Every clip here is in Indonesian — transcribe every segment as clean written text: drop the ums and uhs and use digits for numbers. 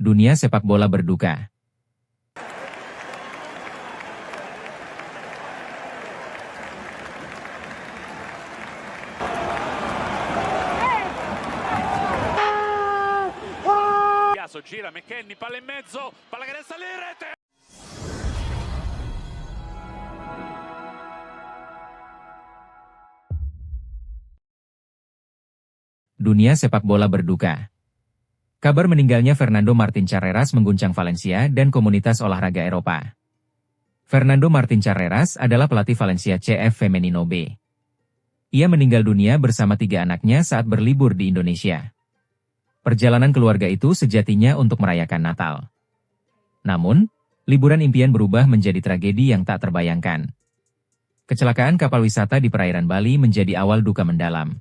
Dunia sepak bola berduka. Gira McKennie, palla in mezzo, palla canestro lì, rete! Dunia sepak bola berduka. Kabar meninggalnya Fernando Martín Carreras mengguncang Valencia dan komunitas olahraga Eropa. Fernando Martín Carreras adalah pelatih Valencia CF Femenino B. Ia meninggal dunia bersama 3 anaknya saat berlibur di Indonesia. Perjalanan keluarga itu sejatinya untuk merayakan Natal. Namun, liburan impian berubah menjadi tragedi yang tak terbayangkan. Kecelakaan kapal wisata di perairan Bali menjadi awal duka mendalam.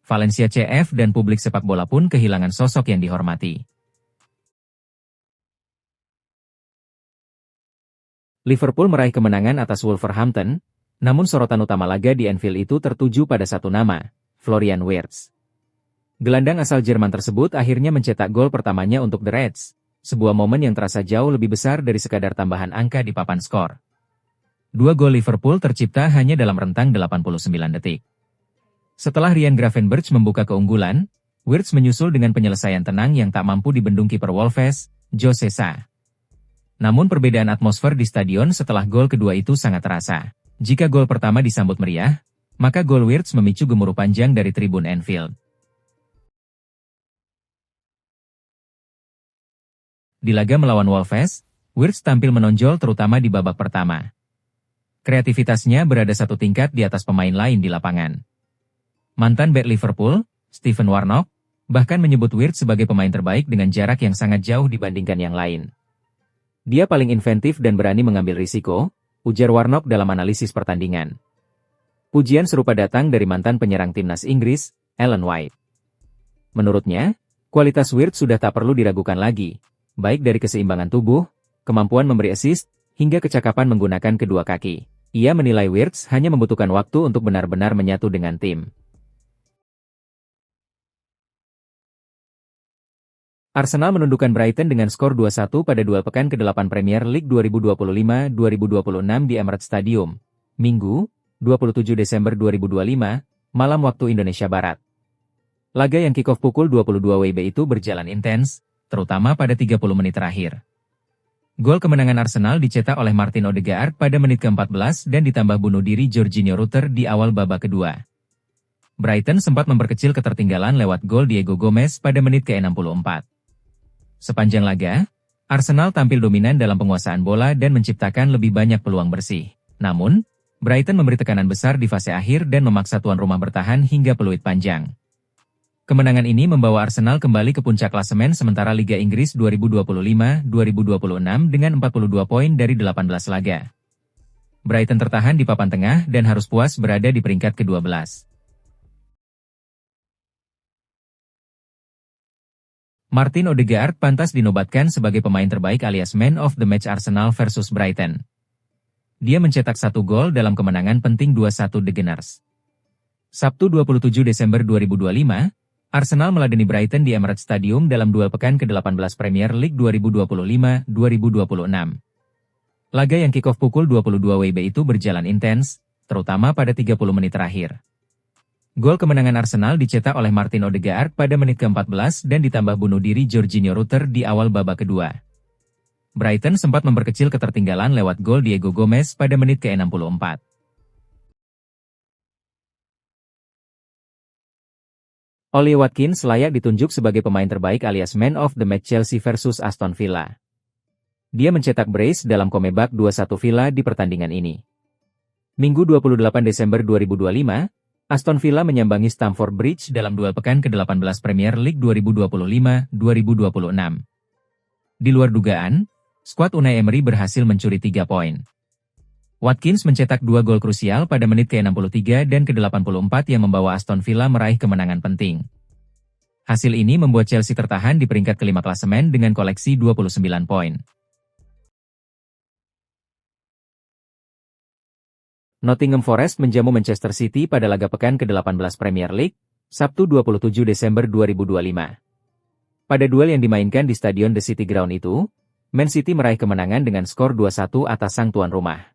Valencia CF dan publik sepak bola pun kehilangan sosok yang dihormati. Liverpool meraih kemenangan atas Wolverhampton, namun sorotan utama laga di Anfield itu tertuju pada satu nama, Florian Wirtz. Gelandang asal Jerman tersebut akhirnya mencetak gol pertamanya untuk The Reds, sebuah momen yang terasa jauh lebih besar dari sekadar tambahan angka di papan skor. 2 gol Liverpool tercipta hanya dalam rentang 89 detik. Setelah Ryan Gravenberch membuka keunggulan, Wirtz menyusul dengan penyelesaian tenang yang tak mampu dibendung kiper Wolves, Jose Sa. Namun perbedaan atmosfer di stadion setelah gol kedua itu sangat terasa. Jika gol pertama disambut meriah, maka gol Wirtz memicu gemuruh panjang dari tribun Anfield. Di laga melawan Wolves, Wirtz tampil menonjol terutama di babak pertama. Kreativitasnya berada satu tingkat di atas pemain lain di lapangan. Mantan bek Liverpool, Stephen Warnock, bahkan menyebut Wirtz sebagai pemain terbaik dengan jarak yang sangat jauh dibandingkan yang lain. Dia paling inventif dan berani mengambil risiko, ujar Warnock dalam analisis pertandingan. Pujian serupa datang dari mantan penyerang timnas Inggris, Alan White. Menurutnya, kualitas Wirtz sudah tak perlu diragukan lagi, baik dari keseimbangan tubuh, kemampuan memberi assist, hingga kecakapan menggunakan kedua kaki. Ia menilai Wirtz hanya membutuhkan waktu untuk benar-benar menyatu dengan tim. Arsenal menundukkan Brighton dengan skor 2-1 pada duel pekan ke-8 Premier League 2025-2026 di Emirates Stadium, Minggu, 27 Desember 2025, malam waktu Indonesia Barat. Laga yang kick-off pukul 22 WIB itu berjalan intens, terutama pada 30 menit terakhir. Gol kemenangan Arsenal dicetak oleh Martin Odegaard pada menit ke-14 dan ditambah bunuh diri Jorginho Rutter di awal babak kedua. Brighton sempat memperkecil ketertinggalan lewat gol Diego Gomez pada menit ke-64. Sepanjang laga, Arsenal tampil dominan dalam penguasaan bola dan menciptakan lebih banyak peluang bersih. Namun, Brighton memberi tekanan besar di fase akhir dan memaksa tuan rumah bertahan hingga peluit panjang. Kemenangan ini membawa Arsenal kembali ke puncak klasemen sementara Liga Inggris 2025-2026 dengan 42 poin dari 18 laga. Brighton tertahan di papan tengah dan harus puas berada di peringkat ke-12. Martin Odegaard pantas dinobatkan sebagai pemain terbaik alias Man of the Match Arsenal versus Brighton. Dia mencetak 1 gol dalam kemenangan penting 2-1 The Gunners. Sabtu 27 Desember 2025, Arsenal meladeni Brighton di Emirates Stadium dalam duel pekan ke-18 Premier League 2025-2026. Laga yang kick-off pukul 22 WIB itu berjalan intens, terutama pada 30 menit terakhir. Gol kemenangan Arsenal dicetak oleh Martin Odegaard pada menit ke-14 dan ditambah bunuh diri Jorginho Rutter di awal babak kedua. Brighton sempat memperkecil ketertinggalan lewat gol Diego Gomez pada menit ke-64. Ollie Watkins layak ditunjuk sebagai pemain terbaik alias Man of the Match Chelsea versus Aston Villa. Dia mencetak brace dalam comeback 2-1 Villa di pertandingan ini. Minggu 28 Desember 2025, Aston Villa menyambangi Stamford Bridge dalam duel pekan ke-18 Premier League 2025-2026. Di luar dugaan, skuad Unai Emery berhasil mencuri 3 poin. Watkins mencetak 2 gol krusial pada menit ke-63 dan ke-84 yang membawa Aston Villa meraih kemenangan penting. Hasil ini membuat Chelsea tertahan di peringkat kelima klasemen dengan koleksi 29 poin. Nottingham Forest menjamu Manchester City pada laga pekan ke-18 Premier League, Sabtu 27 Desember 2025. Pada duel yang dimainkan di Stadion The City Ground itu, Man City meraih kemenangan dengan skor 2-1 atas sang tuan rumah.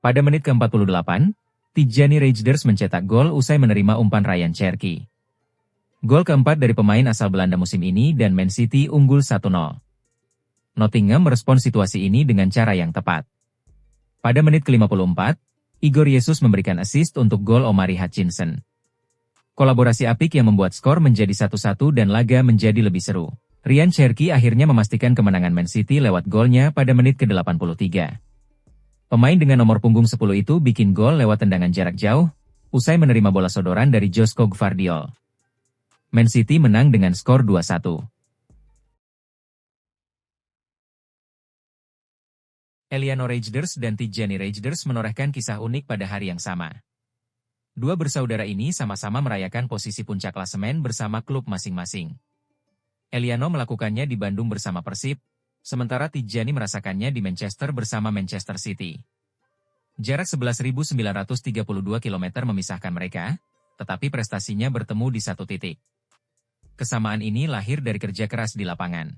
Pada menit ke-48, Tijjani Reijnders mencetak gol usai menerima umpan Ryan Cherki. Gol keempat dari pemain asal Belanda musim ini dan Man City unggul 1-0. Nottingham merespon situasi ini dengan cara yang tepat. Pada menit ke-54, Igor Jesus memberikan assist untuk gol Omari Hutchinson. Kolaborasi apik yang membuat skor menjadi 1-1 dan laga menjadi lebih seru. Ryan Cherki akhirnya memastikan kemenangan Man City lewat golnya pada menit ke-83. Pemain dengan nomor punggung 10 itu bikin gol lewat tendangan jarak jauh, usai menerima bola sodoran dari Joško Gvardiol. Man City menang dengan skor 2-1. Eliano Reijnders dan Tijjani Reijnders menorehkan kisah unik pada hari yang sama. Dua bersaudara ini sama-sama merayakan posisi puncak klasemen bersama klub masing-masing. Eliano melakukannya di Bandung bersama Persib, sementara Tijjani merasakannya di Manchester bersama Manchester City. Jarak 11.932 km memisahkan mereka, tetapi prestasinya bertemu di satu titik. Kesamaan ini lahir dari kerja keras di lapangan.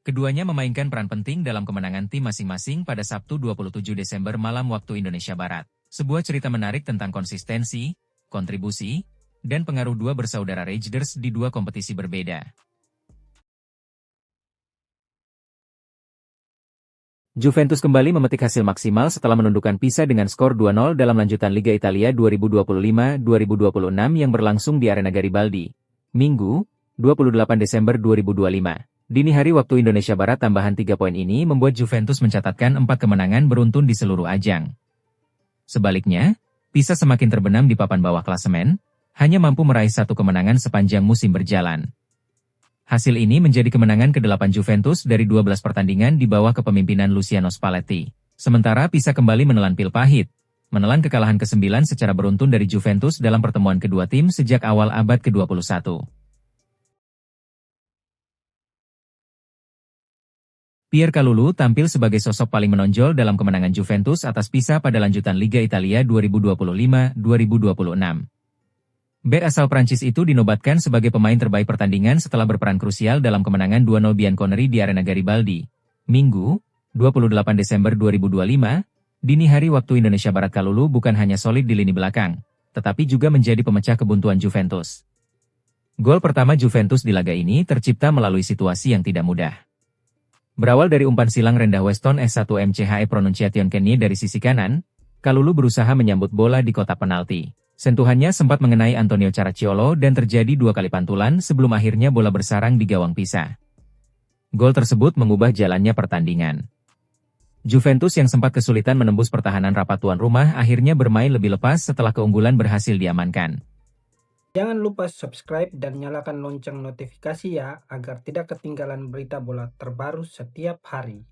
Keduanya memainkan peran penting dalam kemenangan tim masing-masing pada Sabtu 27 Desember malam waktu Indonesia Barat. Sebuah cerita menarik tentang konsistensi, kontribusi, dan pengaruh dua bersaudara Reijnders di dua kompetisi berbeda. Juventus kembali memetik hasil maksimal setelah menundukkan Pisa dengan skor 2-0 dalam lanjutan Liga Italia 2025-2026 yang berlangsung di Arena Garibaldi. Minggu, 28 Desember 2025. Dini hari waktu Indonesia Barat tambahan 3 poin ini membuat Juventus mencatatkan 4 kemenangan beruntun di seluruh ajang. Sebaliknya, Pisa semakin terbenam di papan bawah klasemen, hanya mampu meraih 1 kemenangan sepanjang musim berjalan. Hasil ini menjadi kemenangan ke-8 Juventus dari 12 pertandingan di bawah kepemimpinan Luciano Spalletti. Sementara Pisa kembali menelan pil pahit, menelan kekalahan ke-9 secara beruntun dari Juventus dalam pertemuan kedua tim sejak awal abad ke-21. Pierre Kalulu tampil sebagai sosok paling menonjol dalam kemenangan Juventus atas Pisa pada lanjutan Liga Italia 2025-2026. Bek asal Prancis itu dinobatkan sebagai pemain terbaik pertandingan setelah berperan krusial dalam kemenangan 2-0 Bianconeri di Arena Garibaldi. Minggu, 28 Desember 2025, dini hari waktu Indonesia Barat. Kalulu bukan hanya solid di lini belakang, tetapi juga menjadi pemecah kebuntuan Juventus. Gol pertama Juventus di laga ini tercipta melalui situasi yang tidak mudah. Berawal dari umpan silang rendah Weston S1 MCHE Pronunciation Kenny dari sisi kanan, Kalulu berusaha menyambut bola di kotak penalti. Sentuhannya sempat mengenai Antonio Caracciolo dan terjadi 2 kali pantulan sebelum akhirnya bola bersarang di gawang Pisa. Gol tersebut mengubah jalannya pertandingan. Juventus yang sempat kesulitan menembus pertahanan rapat tuan rumah akhirnya bermain lebih lepas setelah keunggulan berhasil diamankan. Jangan lupa subscribe dan nyalakan lonceng notifikasi ya, agar tidak ketinggalan berita bola terbaru setiap hari.